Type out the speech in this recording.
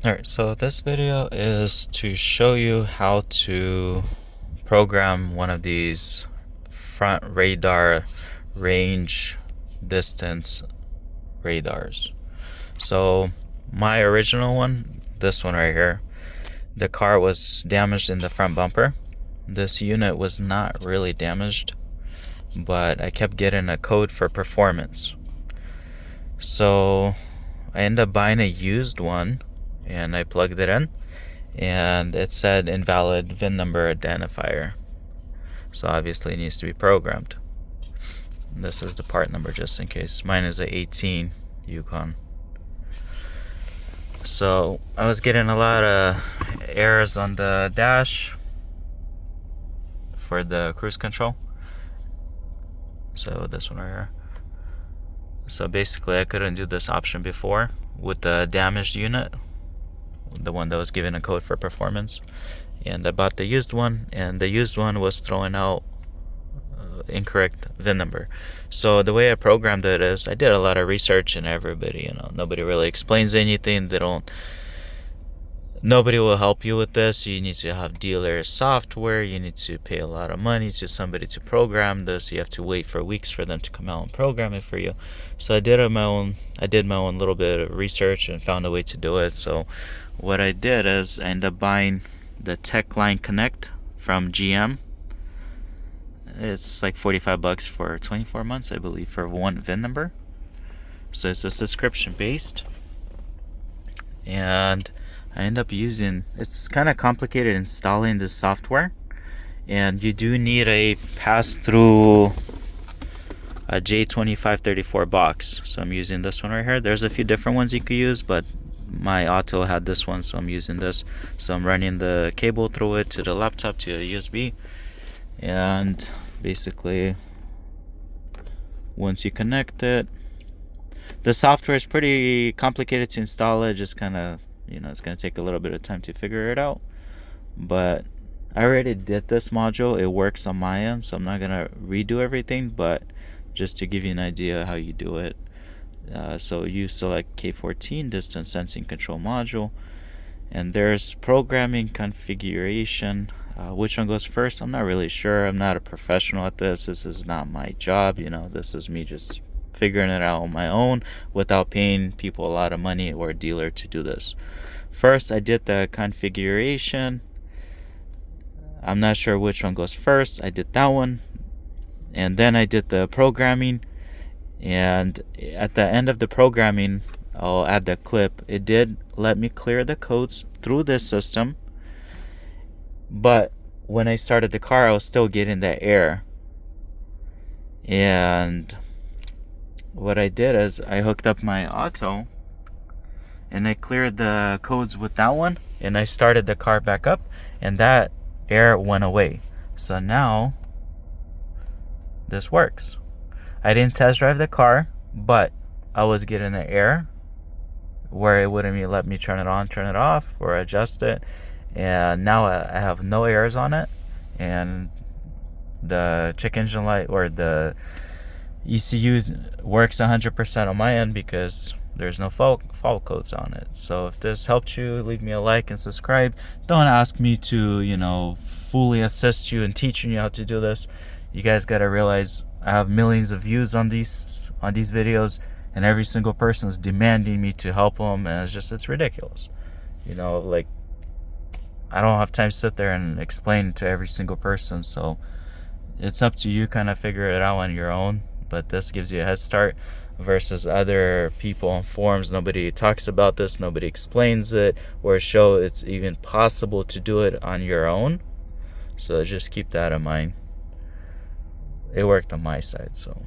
Alright, so this video is to show you how to program one of these front radar range distance radars. So my original one, this one right here, the car was damaged in the front bumper. This unit was not really damaged, but I kept getting a code for performance. So I ended up buying a used one and I plugged it in and it said invalid VIN number identifier. So obviously it needs to be programmed. This is the part number just in case. Mine is a 18 Yukon. So I was getting a lot of errors on the dash for the cruise control. So this one right here. So basically I couldn't do this option before with the damaged unit, the one that was given a code for performance. And I bought the used one, and the used one was throwing out incorrect VIN number. So the way I programmed it is I did a lot of research, and everybody, nobody really explains anything. Nobody will help you with this. You need to have dealer software. You need to pay a lot of money to somebody to program this. You have to wait for weeks for them to come out and program it for you. So I did my own little bit of research and found a way to do it. So what I did is I ended up buying the Tech Line Connect from GM. It's like $45 for 24 months, I believe, for one VIN number. So it's a subscription based. And I end up it's kind of complicated installing this software, and you do need a pass-through a J2534 box. So I'm using this one right here. There's a few different ones you could use, but my auto had this one, so I'm using this. So I'm running the cable through it to the laptop to a USB, and basically once you connect it, the software is pretty complicated to install. It just kind of, it's going to take a little bit of time to figure it out, but I already did this module. It works on my end, so I'm not going to redo everything, but just to give you an idea how you do it. So you select K14 distance sensing control module, and there's programming configuration. Which one goes first? I'm not really sure. I'm not a professional at this. This is not my job. This is me just figuring it out on my own without paying people a lot of money or a dealer to do this. First, I did the configuration. I'm not sure which one goes first. I did that one, and then I did the programming. And at the end of the programming, I'll add the clip. It did let me clear the codes through this system, but when I started the car, I was still getting that error. And what I did is I hooked up my auto and I cleared the codes with that one, and I started the car back up, and that error went away. So now this works. I didn't test drive the car, but I was getting an error where it wouldn't let me turn it on, turn it off, or adjust it. And now I have no errors on it, and the check engine light or the ECU works 100% on my end because there's no fault codes on it. So if this helped you, leave me a like and subscribe. Don't ask me to fully assist you in teaching you how to do this. You guys got to realize I have millions of views on these videos, and every single person is demanding me to help them, and it's ridiculous. Like, I don't have time to sit there and explain to every single person. So it's up to you, kind of figure it out on your own. But this gives you a head start versus other people on forums. Nobody talks about this, nobody explains it or show it's even possible to do it on your own. So just keep that in mind. It worked on my side, so